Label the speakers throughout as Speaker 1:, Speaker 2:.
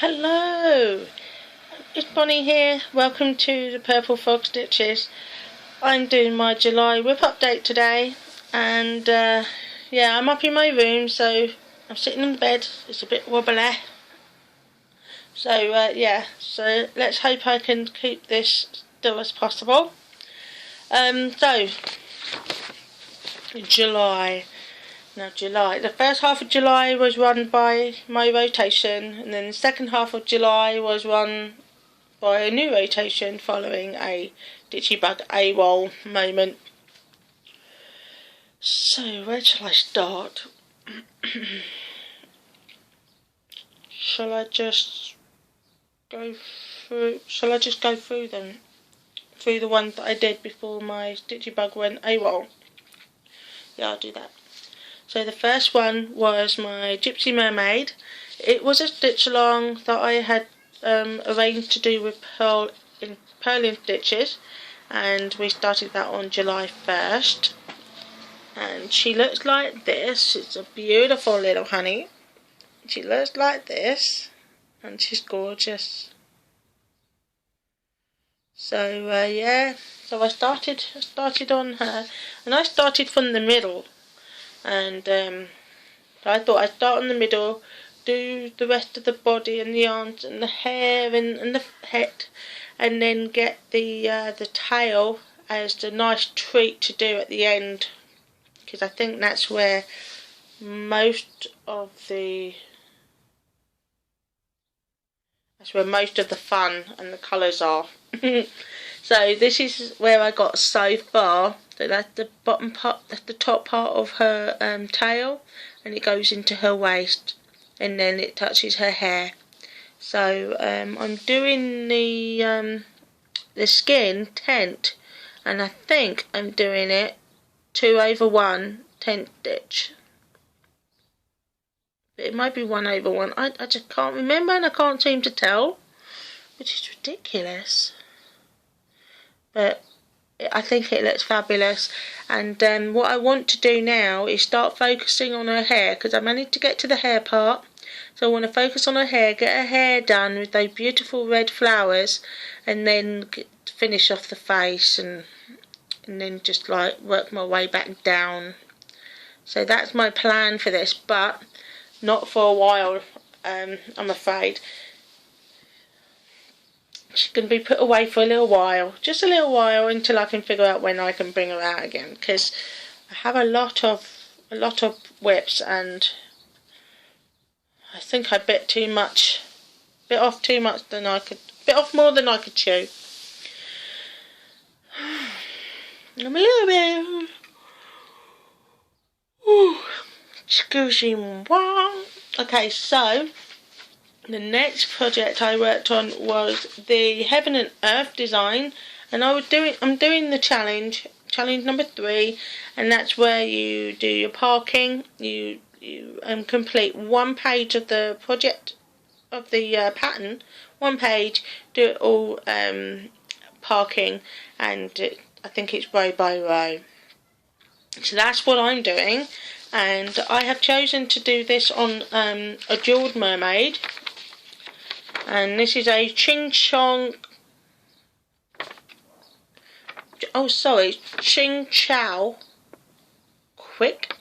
Speaker 1: Hello, it's Bonnie here. Welcome to the Purple Frog Stitches. I'm doing my July whip update today, and yeah, I'm up in my room, so I'm sitting in the bed. It's a bit wobbly, so yeah. So let's hope I can keep this still as possible. So July. Now July, the first half of July was run by my rotation, and then the second half of July was run by a new rotation following a Ditchybug AWOL moment. So where shall I start? Shall I just go through them? Through the ones that I did before my Ditchybug went AWOL? Yeah, I'll do that. So the first one was my Gypsy Mermaid. It was a stitch along that I had arranged to do with purling stitches, and we started that on July 1st. And she looks like this. It's a beautiful little honey. She looks like this, and she's gorgeous. So yeah, so I started on her, and I started from the middle. And I thought I'd start in the middle, do the rest of the body and the arms and the hair and the head, and then get the tail as the nice treat to do at the end, because I think that's where most of the fun and the colours are. So this is where I got so far. So that's the bottom part, that's the top part of her tail, and it goes into her waist, and then it touches her hair. So I'm doing the skin tent, and I think I'm doing it 2/1 tent stitch. But it might be 1/1. I just can't remember, and I can't seem to tell, which is ridiculous. But I think it looks fabulous, and what I want to do now is start focusing on her hair, because I managed to get to the hair part, so I want to focus on her hair, get her hair done with those beautiful red flowers, and then finish off the face, and then just like work my way back down. So that's my plan for this, but not for a while, I'm afraid. She's going to be put away for a little while, just a little while, until I can figure out when I can bring her out again, because I have a lot of whips, and I think I bit off more than I could chew. I'm a little bit excuse me. Okay, so the next project I worked on was the Heaven and Earth design, and I'm doing the challenge number 3, and that's where you do your parking. You complete one page of the project of the pattern, one page, do it all parking, and I think it's row by row. So that's what I'm doing, and I have chosen to do this on a jeweled mermaid. And this is a Ching Chow Quick.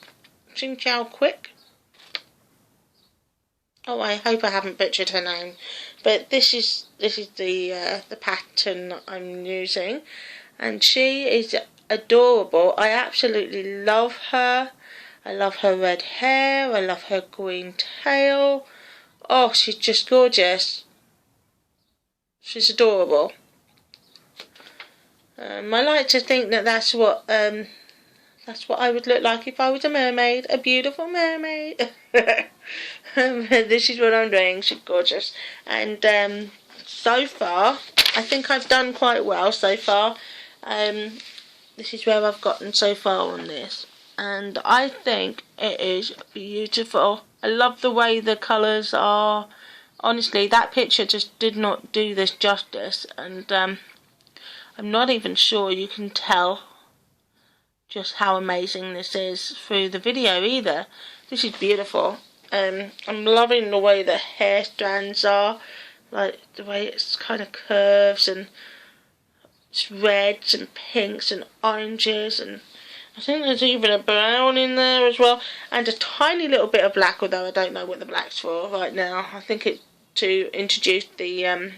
Speaker 1: Oh, I hope I haven't butchered her name, but this is the pattern I'm using, and she is adorable. I absolutely love her. I love her red hair. I love her green tail. Oh, she's just gorgeous. She's adorable. I like to think that that's what I would look like if I was a mermaid, a beautiful mermaid. This is what I'm doing. She's gorgeous, and so far I think I've done quite well so far. This is where I've gotten so far on this, and I think it is beautiful. I love the way the colours are. Honestly, that picture just did not do this justice, and I'm not even sure you can tell just how amazing this is through the video either. This is beautiful. I'm loving the way the hair strands are, like the way it's kind of curves and it's reds and pinks and oranges, and I think there's even a brown in there as well, and a tiny little bit of black, although I don't know what the black's for right now. I think it's to introduce the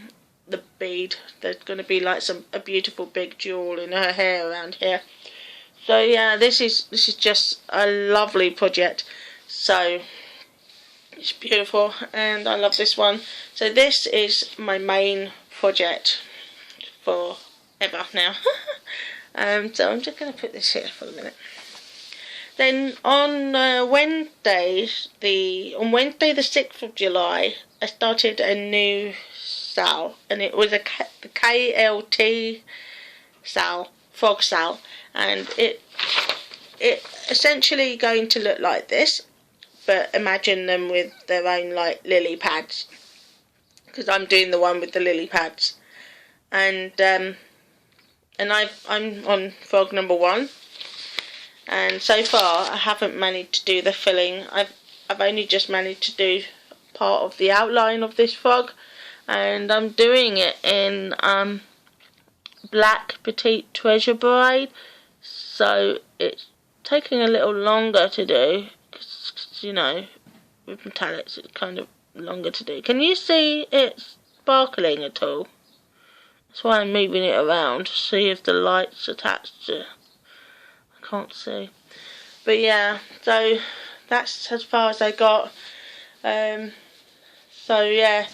Speaker 1: bead. There's going to be like a beautiful big jewel in her hair around here. So yeah, this is just a lovely project. So it's beautiful, and I love this one. So this is my main project for ever now. So I'm just going to put this here for a minute. Then on Wednesday the 6th of July, I started a new sale, and it was the KLT sale, frog sale, and it essentially going to look like this, but imagine them with their own like lily pads, because I'm doing the one with the lily pads, and I'm on frog number 1, and so far I haven't managed to do the filling. I've only just managed to do part of the outline of this frog, and I'm doing it in black petite treasure braid, so it's taking a little longer to do, because you know, with metallics it's kind of longer to do. Can you see it sparkling at all? That's why I'm moving it around to see if the light's attached to. I can't see. But yeah, so that's as far as I got. So yeah,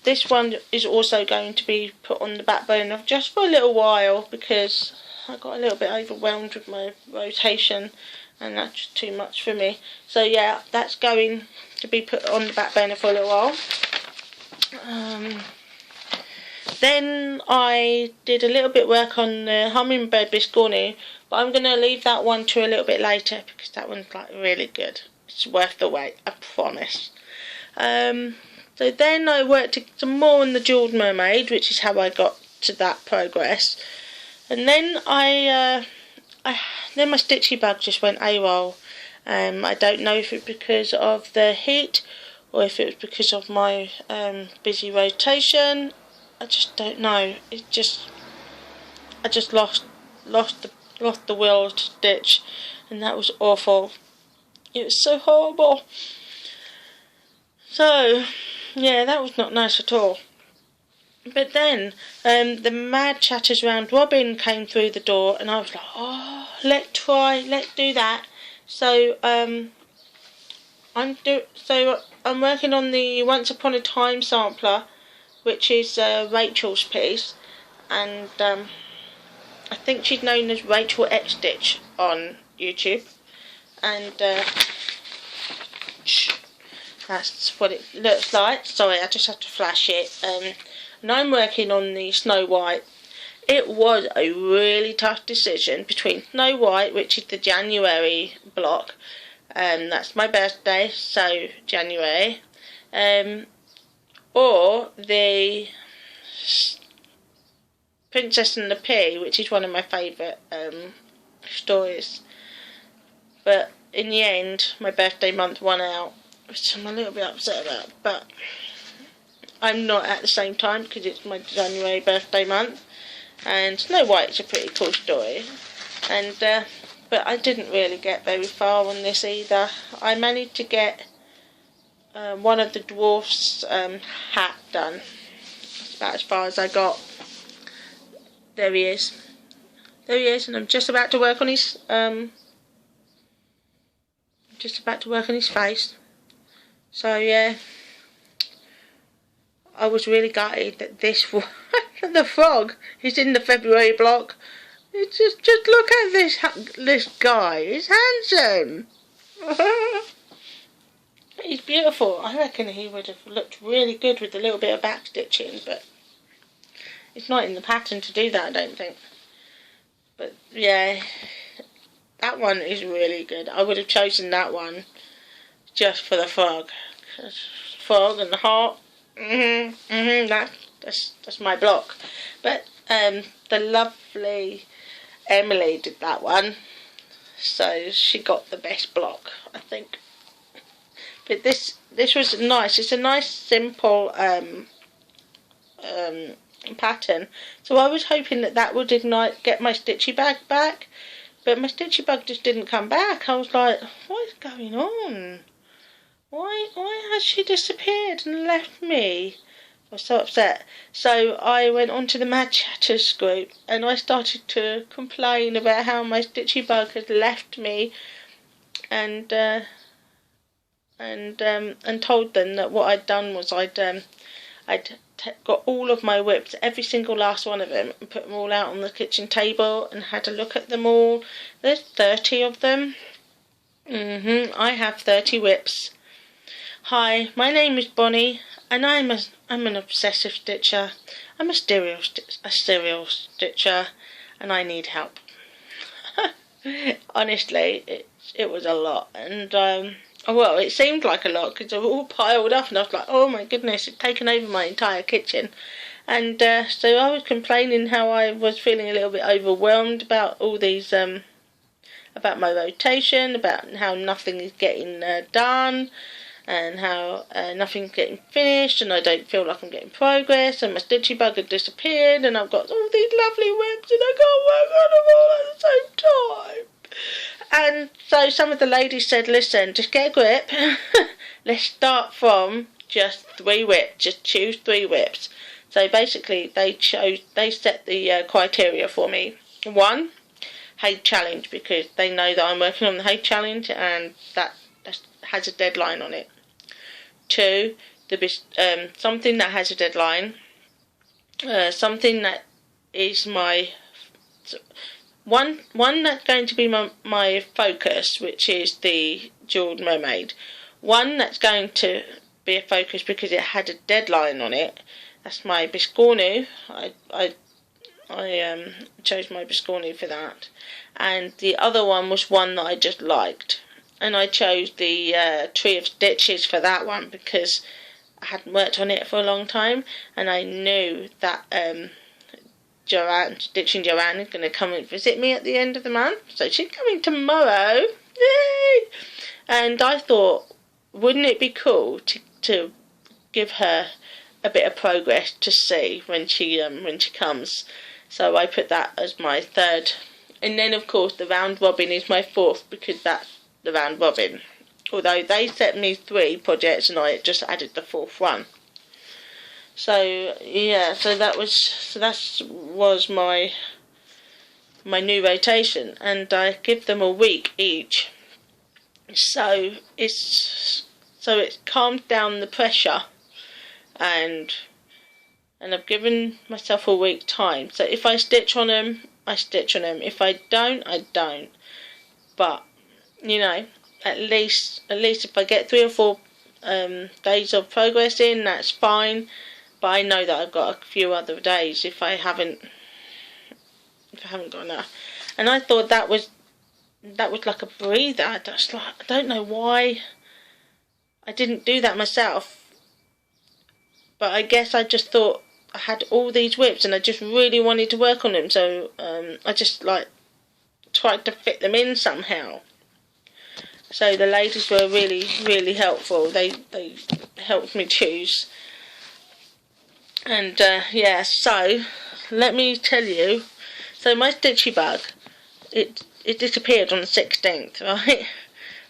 Speaker 1: this one is also going to be put on the back burner just for a little while, because I got a little bit overwhelmed with my rotation, and that's just too much for me. So yeah, that's going to be put on the back burner for a little while. Then I did a little bit work on the hummingbird biscornu, but I'm going to leave that one to a little bit later, because that one's like really good. It's worth the wait, I promise. So then I worked some more on the jewelled mermaid, which is how I got to that progress. And then then my stitchy bug just went AWOL. I don't know if it's because of the heat or if it was because of my busy rotation. I just don't know. I just lost the will to stitch, and that was awful. It was so horrible. So yeah, that was not nice at all. But then the mad chatters round Robin came through the door, and I was like, oh, let's do that. So I'm working on the Once Upon a Time sampler, which is Rachel's piece, and I think she's known as Rachel X Stitch on YouTube, and that's what it looks like. Sorry, I just have to flash it. And I'm working on the Snow White. It was a really tough decision between Snow White, which is the January block, that's my birthday, so January, or the Princess and the Pea, which is one of my favourite stories. But in the end, my birthday month won out, which I'm a little bit upset about, but I'm not at the same time because it's my January birthday month, and Snow White's a pretty cool story, and but I didn't really get very far on this either. I managed to get one of the dwarfs' hat done. That's about as far as I got. There he is, and I'm just about to work on his face. So yeah, I was really gutted that this the frog is in the February block. It's just look at this guy. He's handsome. He's beautiful. I reckon he would have looked really good with a little bit of back stitching, but it's not in the pattern to do that, I don't think. But yeah, that one is really good. I would have chosen that one just for the frog. Frog and the heart. That's my block. But the lovely Emily did that one, so she got the best block, I think. But this was nice. It's a nice simple pattern. So I was hoping that would get my stitchy bag back, but my stitchy bag just didn't come back. I was like, what is going on? Why has she disappeared and left me? I was so upset. So I went onto the Mad Chatters group and I started to complain about how my stitchy bug had left me, and told them that what I'd done was I'd got all of my whips, every single last one of them, and put them all out on the kitchen table and had a look at them all. There's 30 of them. I have 30 whips. Hi, my name is Bonnie, and I'm an obsessive stitcher. I'm a serial stitcher, and I need help. Honestly, it was a lot, and well, it seemed like a lot because they were all piled up, and I was like, oh my goodness, it's taken over my entire kitchen. And so I was complaining how I was feeling a little bit overwhelmed about all these, about my rotation, about how nothing is getting done, and how nothing's getting finished, and I don't feel like I'm getting progress, and my stitchy bug had disappeared, and I've got all these lovely whips, and I can't work on them all at the same time. And so some of the ladies said, listen, just get a grip. Let's start from just 3 whips. Just choose 3 whips. So basically they set the criteria for me. 1, Haid challenge, because they know that I'm working on the Haid challenge and that has a deadline on it. 2, something that has a deadline. Something that is my... One that's going to be my focus, which is the Jeweled Mermaid. One that's going to be a focus because it had a deadline on it. That's my Biscornu. I chose my Biscornu for that. And the other one was one that I just liked. And I chose the Tree of Stitches for that one because I hadn't worked on it for a long time, and I knew that Stitching Joanne is going to come and visit me at the end of the month, so she's coming tomorrow. Yay! And I thought, wouldn't it be cool to give her a bit of progress to see when she comes? So I put that as my 3rd, and then of course the round robin is my 4th because that's the round robin. Although they set me 3 projects and I just added the 4th one. So yeah, so that was my new rotation, and I give them a week each. So it's calmed down the pressure, and I've given myself a week time. So if I stitch on them, I stitch on them. If I don't, I don't. But you know, at least if I get 3 or 4 days of progress in, that's fine. But I know that I've got a few other days if I haven't got enough. And I thought that was like a breather. I don't know why I didn't do that myself. But I guess I just thought I had all these whips and I just really wanted to work on them. So I just tried to fit them in somehow. So the ladies were really, really helpful. They helped me choose. And yeah, so let me tell you. So my stitchy bug, it disappeared on the 16th, right?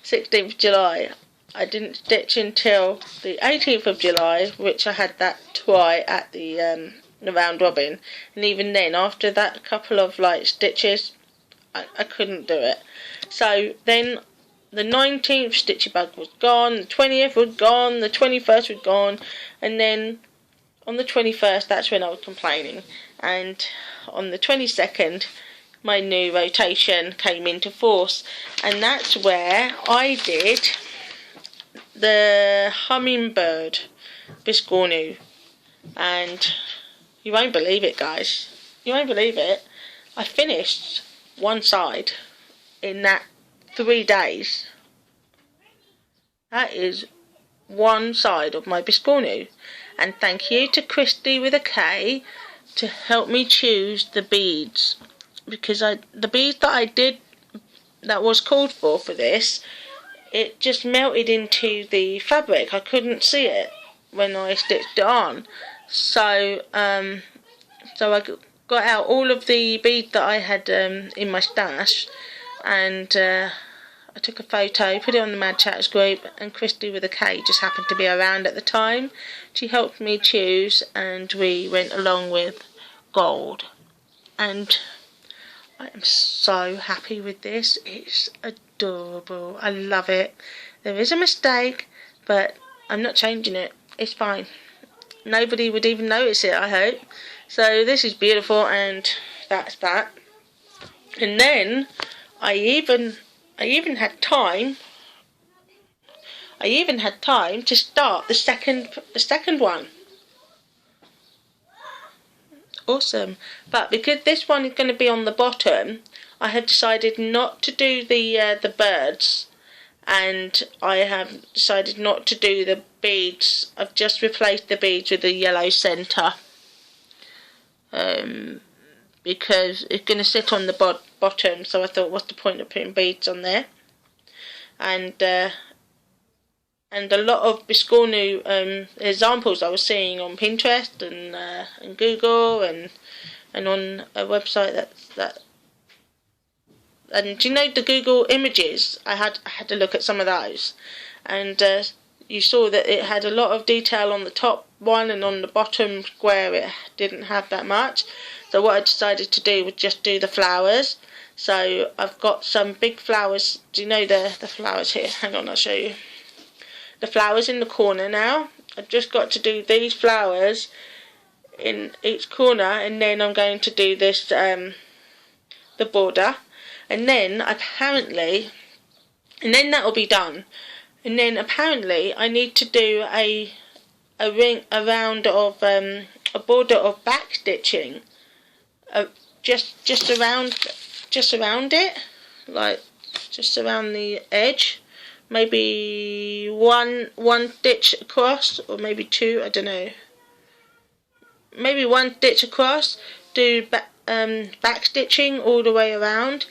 Speaker 1: 16th of July. I didn't stitch until the 18th of July, which I had that try at the round robin. And even then, after that couple of stitches, I couldn't do it. So then the 19th stitchy bug was gone, the 20th was gone, the 21st was gone, and then on the 21st, that's when I was complaining. And on the 22nd, my new rotation came into force. And that's where I did the hummingbird Biscornu. And you won't believe it, guys. You won't believe it. I finished one side in that 3 days. That is one side of my Biscornu. And thank you to Christy with a K to help me choose the beads, because the beads that I did that was called for this it just melted into the fabric. I couldn't see it when I stitched it on. So so I got out all of the beads that I had in my stash, and I took a photo, put it on the Mad Chatters group, and Christy with a K just happened to be around at the time. She helped me choose, and we went along with gold. And I am so happy with this. It's adorable. I love it. There is a mistake, but I'm not changing it. It's fine. Nobody would even notice it, I hope. So this is beautiful, and that's that. And then I even had time. I even had time to start the second one. Awesome. But because this one is going to be on the bottom, I have decided not to do the birds, and I have decided not to do the beads. I've just replaced the beads with a yellow centre, because it's going to sit on the bottom, so I thought, what's the point of putting beads on there? And a lot of Biscornu examples I was seeing on Pinterest and Google and on a website that and do you know the Google images? I had to look at some of those, and you saw that it had a lot of detail on the top one, and on the bottom square it didn't have that much. So what I decided to do was just do the flowers. So I've got some big flowers. Do you know the flowers here? Hang on, I'll show you. The flowers in the corner now. I've just got to do these flowers in each corner, and then I'm going to do this the border, and then apparently, and then that will be done. And then apparently I need to do a round of a border of back stitching, just around it, like just around the edge. Maybe one stitch across, or maybe two, I don't know. Maybe one stitch across, do back stitching all the way around,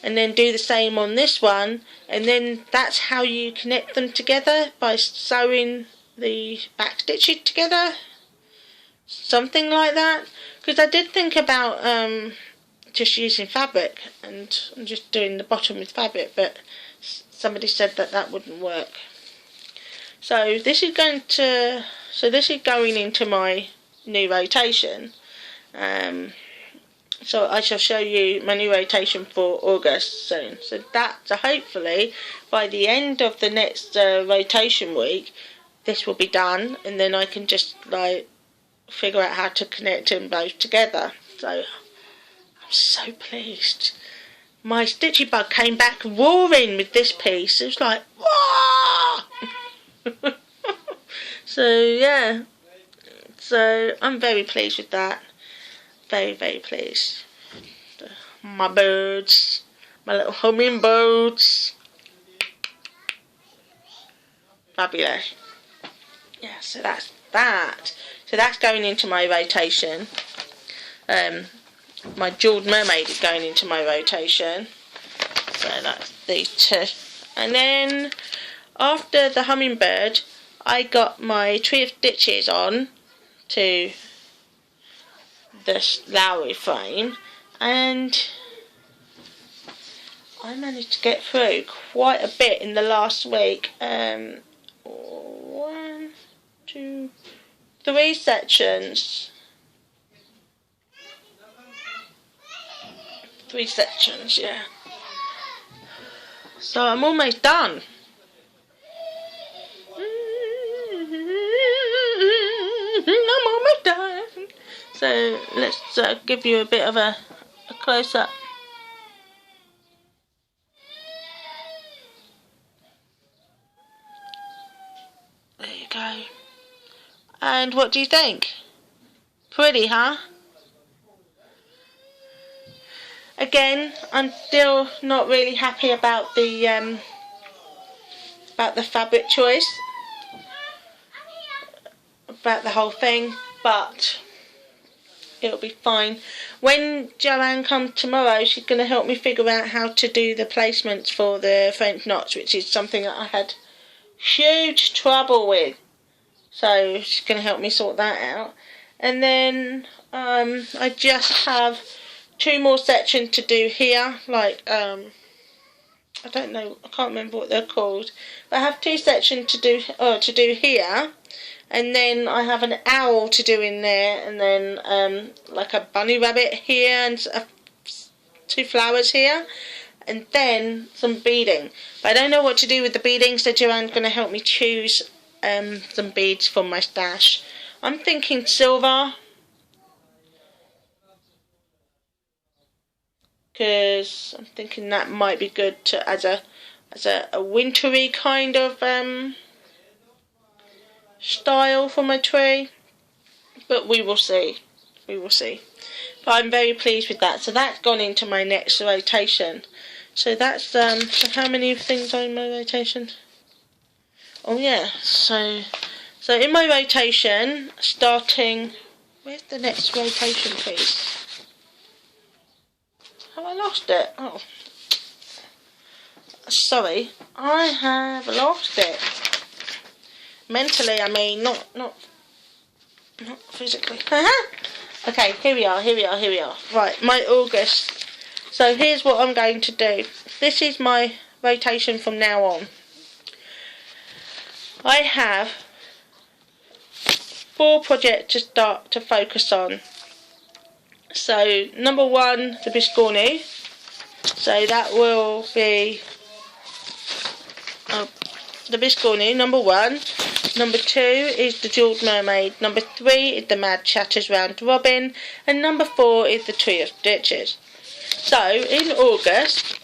Speaker 1: and then do the same on this one, and then that's how you connect them together, by sewing the back stitching together, something like that. Because I did think about just using fabric and just doing the bottom with fabric, but somebody said that wouldn't work. So this is going into my new rotation. So I shall show you my new rotation for August soon. So hopefully by the end of the next rotation week, this will be done, and then I can just like figure out how to connect them both together. So I'm so pleased. My stitchy bug came back roaring with this piece. It was like, whoa! So yeah, so I'm very pleased with that. Very, very pleased. My birds, my little hummingbirds. Fabulous. Yeah, so that's that. So that's going into my rotation. My jeweled mermaid is going into my rotation. So that's these two. And then after the hummingbird, I got my Tree of Stitches on to this Lowry frame, and I managed to get through quite a bit in the last week. 1, 2, 3 sections. 3 sections, yeah. So I'm almost done. I'm almost done. So let's give you a bit of a close-up. There you go. And what do you think? Pretty, huh? Again, I'm still not really happy about the fabric choice, about the whole thing, but it'll be fine. When Joanne comes tomorrow, she's going to help me figure out how to do the placements for the French knots, which is something that I had huge trouble with. So she's going to help me sort that out. And then I just have 2 more sections to do here, like I don't know, I can't remember what they're called, but I have 2 sections to do here, and then I have an owl to do in there, and then like a bunny rabbit here, and 2 flowers here, and then some beading. But I don't know what to do with the beading, so Joanne's going to help me choose some beads from my stash. I'm thinking silver, because I'm thinking that might be good to as a wintry kind of style for my tree, but we will see. But I'm very pleased with that. So that's gone into my next rotation. So that's so how many things are in my rotation? Oh yeah, so in my rotation, starting, where's the next rotation piece? Have I lost it? Oh, sorry, I have lost it. Mentally, I mean, not physically. Okay, here we are. Right, my August. So here's what I'm going to do. This is my rotation from now on. I have 4 projects to start to focus on. So number 1, the Biscornu. So that will be the Biscornu, number 1. Number 2 is the Jewelled Mermaid. Number 3 is the Mad Chatter's Round Robin. And number 4 is the Tree of Stitches. So in August,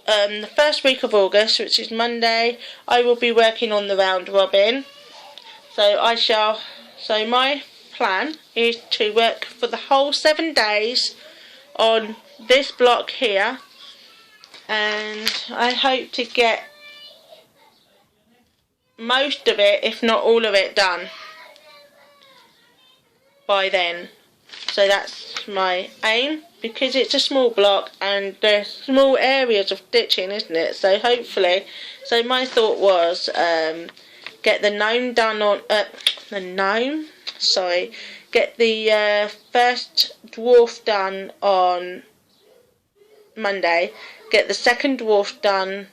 Speaker 1: the first week of August, which is Monday, I will be working on the Round Robin. So my plan is to work for the whole 7 days on this block here, and I hope to get most of it, if not all of it, done by then. So that's my aim, because it's a small block and there's small areas of stitching, isn't it? So hopefully, so my thought was get the gnome done on get the first dwarf done on Monday, get the second dwarf done.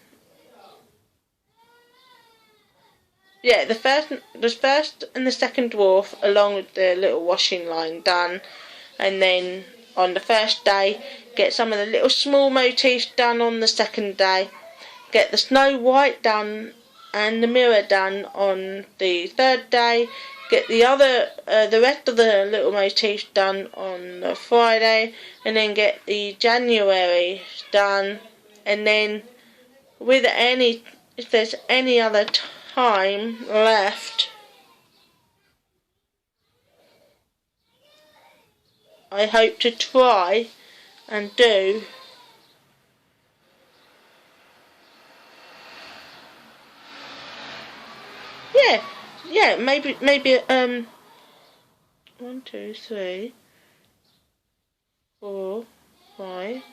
Speaker 1: Yeah, the first and the second dwarf, along with the little washing line, done, and then on the first day get some of the little small motifs done on the second day, get the Snow White done and the mirror done on the third day, get the rest of the little motifs done on the Friday, and then get the January done, and then if there's any other time left, I hope to try and do maybe 1, 2, 3, 4, 5,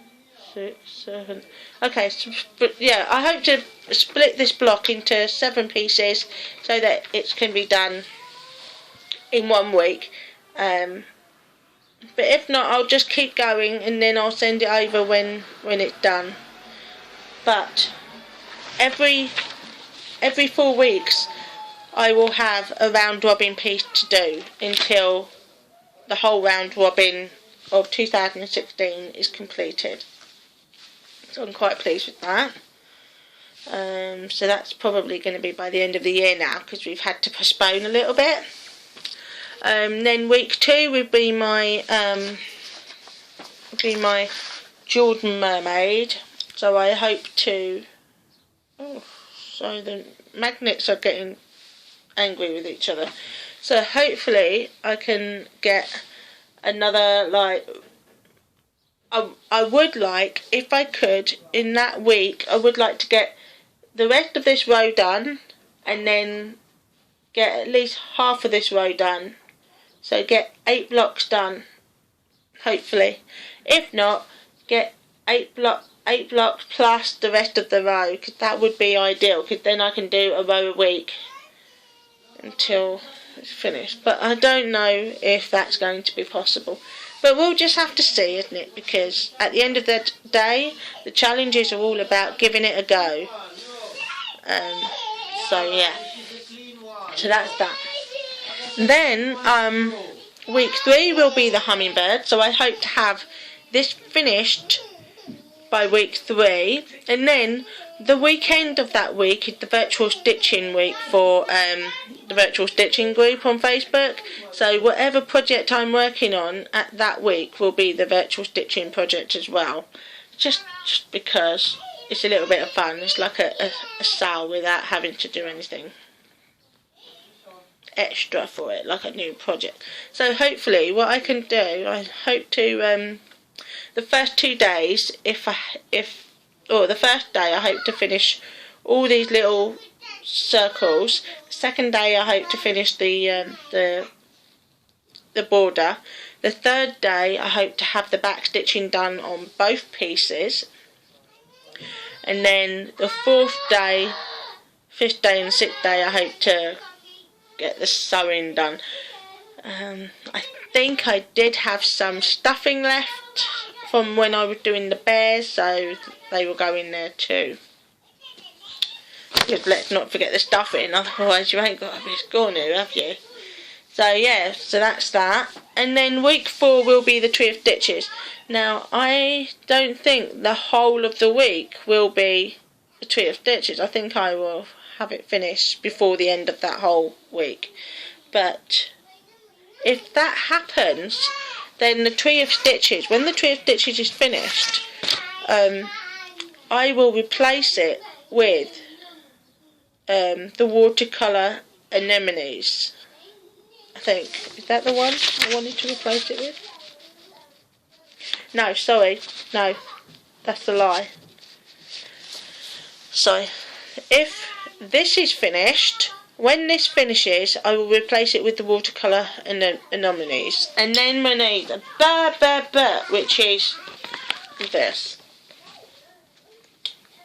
Speaker 1: 6, 7. Okay, so, but yeah, I hope to split this block into 7 pieces so that it can be done in 1 week. But if not, I'll just keep going and then I'll send it over when it's done. But every 4 weeks I will have a round robin piece to do until the whole round robin of 2016 is completed. So I'm quite pleased with that. So that's probably going to be by the end of the year now, because we've had to postpone a little bit. Then week 2 would be my Jewelled Mermaid. So I hope to. Oh, so the magnets are getting angry with each other. So hopefully I can get another, like, I would like, if I could, in that week, I would like to get the rest of this row done, and then get at least half of this row done, So get 8 blocks done, hopefully. If not, get 8 blocks plus the rest of the row, because that would be ideal, because then I can do a row a week until it's finished. But I don't know if that's going to be possible. But we'll just have to see, isn't it? Because at the end of the day, the challenges are all about giving it a go. So yeah. So that's that. And then week 3 will be the hummingbird. So I hope to have this finished by week 3, and then the weekend of that week is the virtual stitching week for the virtual stitching group on Facebook. So whatever project I'm working on at that week will be the virtual stitching project as well, just because it's a little bit of fun. It's like a sale without having to do anything extra for it, like a new project. So hopefully what I can do, I hope to the first 2 days, the first day I hope to finish all these little circles. The second day I hope to finish the border. The third day I hope to have the back stitching done on both pieces. And then the 4th day, 5th day and 6th day I hope to get the sewing done. I think I did have some stuffing left from when I was doing the bears, so they will go in there too. Just let's not forget the stuffing, otherwise you ain't got a biscornu, have you? So yeah, so that's that. And then week 4 will be the tree of stitches. Now I don't think the whole of the week will be the tree of stitches. I think I will have it finished before the end of that whole week. But if that happens, then the tree of stitches, when the tree of stitches is finished, I will replace it with the watercolour anemones. I think, is that the one I wanted to replace it with? No, sorry, no, that's a lie. Sorry. If this is finished, when this finishes, I will replace it with the watercolour anemones. And then we need a which is this.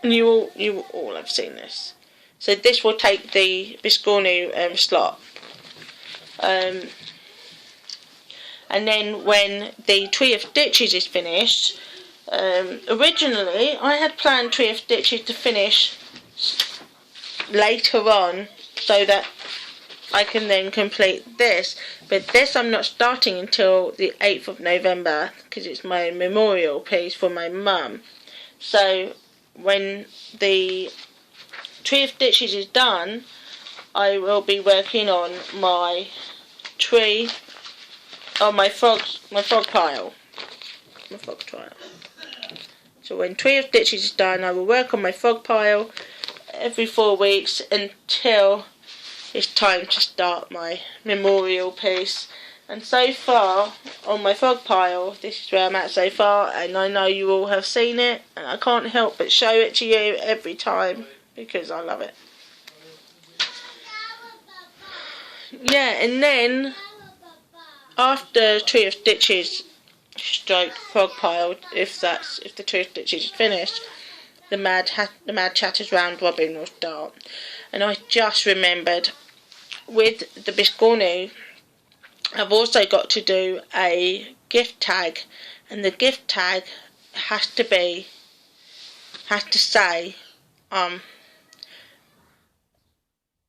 Speaker 1: And you all have seen this. So this will take the biscornu slot. And then when the tree of stitches is finished, originally I had planned tree of stitches to finish later on, so that I can then complete this. But this I'm not starting until the 8th of November, because it's my memorial piece for my mum. So when the tree of stitches is done, I will be working on my tree, on my frog pile. So when tree of stitches is done, I will work on my frog pile every 4 weeks until it's time to start my memorial piece. And so far on my frog pile, this is where I'm at so far, and I know you all have seen it, and I can't help but show it to you every time because I love it. Yeah, and then after tree of stitches stroke frog pile, if the tree of stitches is finished, the Mad Chatter's round robin will start. And I just remembered, with the biscornu, I've also got to do a gift tag, and the gift tag has to say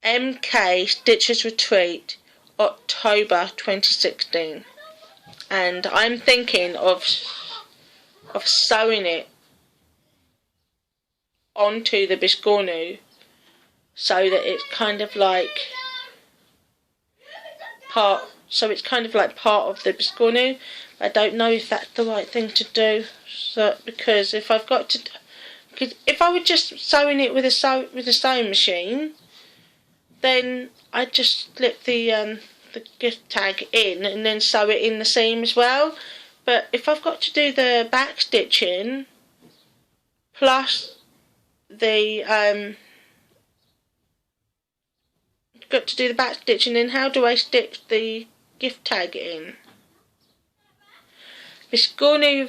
Speaker 1: MK Stitches Retreat October 2016, and I'm thinking of sewing it onto the biscornu so that it's kind of like part of the biscornu. I don't know if that's the right thing to do, because if I were just sewing it with a sewing machine, then I'd just slip the gift tag in and then sew it in the seam as well. But if I've got to do the back stitching plus then how do I stitch the gift tag in. Biscornu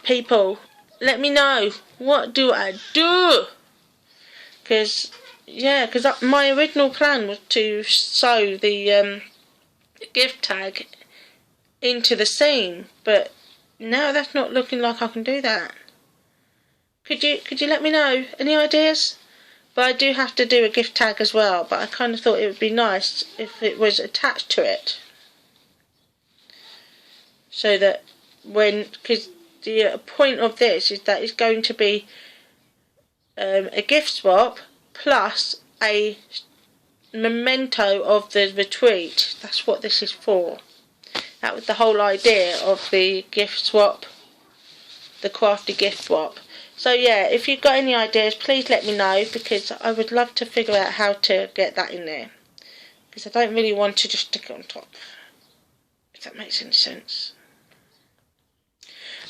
Speaker 1: people, let me know, what do I do? Because my original plan was to sew the gift tag into the seam, but now that's not looking like I can do that. Could you let me know any ideas? But I do have to do a gift tag as well, but I kind of thought it would be nice if it was attached to it, so that because the point of this is that it's going to be a gift swap plus a memento of the retreat. That's what this is for. That was the whole idea of the gift swap, the crafty gift swap. So yeah, if you've got any ideas, please let me know, because I would love to figure out how to get that in there, because I don't really want to just stick it on top, if that makes any sense.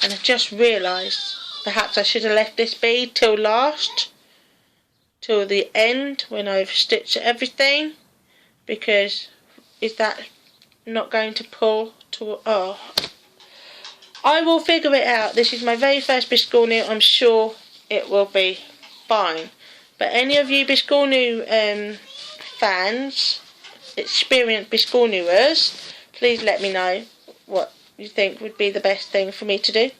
Speaker 1: And I just realised perhaps I should have left this bead till the end when I've stitched everything, because is that not going to pull to... oh, I will figure it out. This is my very first Biscornu. I'm sure it will be fine. But any of you Biscornu fans, experienced Biscornuers, please let me know what you think would be the best thing for me to do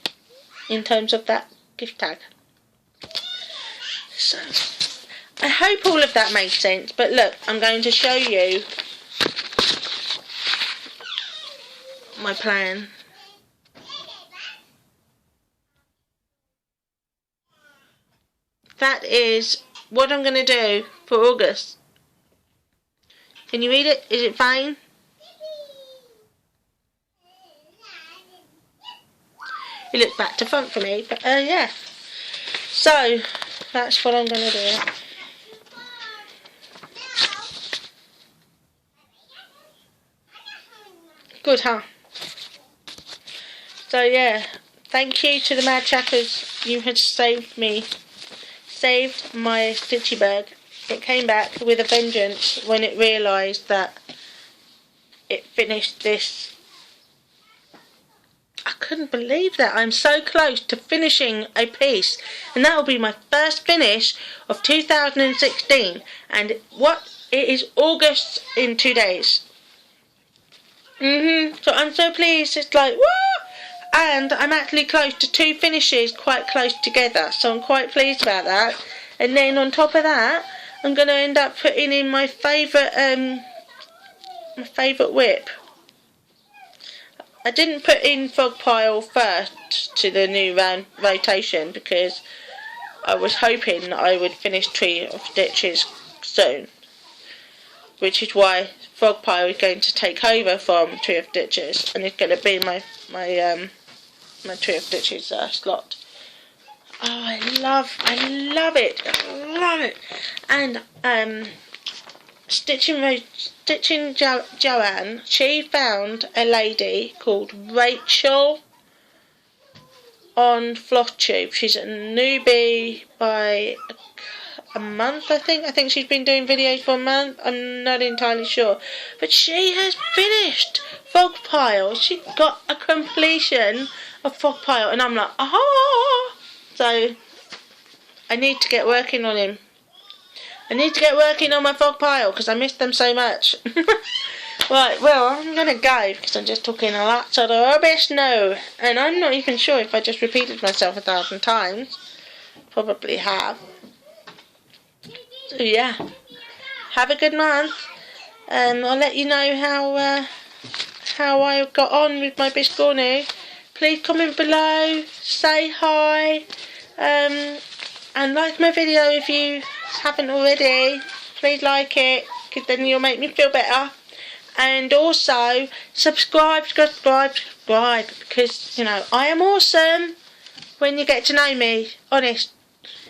Speaker 1: in terms of that gift tag. So, I hope all of that made sense. But look, I'm going to show you my plan. That is what I'm going to do for August. Can you read it? Is it fine? It looks back to front for me, but yeah. So, that's what I'm going to do. Good, huh? So yeah, thank you to the Mad Chappers. You had saved my stitchy bag. It came back with a vengeance when it realised that it finished this. I couldn't believe that. I'm so close to finishing a piece, and that will be my first finish of 2016. And it is August in 2 days. So I'm so pleased. It's like, woo! And I'm actually close to 2 finishes quite close together, so I'm quite pleased about that. And then on top of that, I'm going to end up putting in my favourite whip. I didn't put in Frog Pile first to the new rotation, because I was hoping that I would finish Tree of Stitches soon, which is why Frog Pile is going to take over from Tree of Stitches, and it's going to be my Tree of Stitches slot. Oh, I love it. And Stitching Joanne, she found a lady called Rachel on FlossTube. She's a newbie by a month, I think. I think she's been doing videos for a month. I'm not entirely sure. But she has finished Frog Pile. She got a completion of Frog Pile. And I'm like, ah! So, I need to get working on him. I need to get working on my Frog Pile, because I miss them so much. Right, well, I'm going to go, because I'm just talking a lot of rubbish now. And I'm not even sure if I just repeated myself 1,000 times. Probably have. So yeah, have a good month. I'll let you know how I got on with my Biscornu. Please comment below, say hi, and like my video if you haven't already. Please like it, because then you'll make me feel better. And also subscribe, because you know I am awesome when you get to know me. Honest.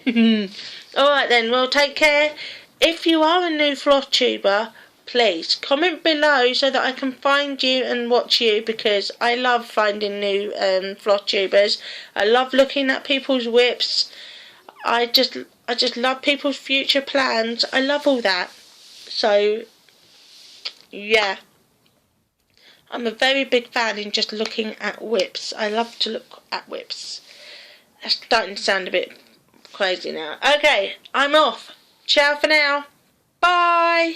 Speaker 1: Alright then, well, take care. If you are a new Floss tuber, please comment below so that I can find you and watch you, because I love finding new Floss tubers. I love looking at people's whips. I just love people's future plans. I love all that. So, yeah. I'm a very big fan in just looking at whips. I love to look at whips. That's starting to sound a bit crazy now. Okay, I'm off. Ciao for now. Bye.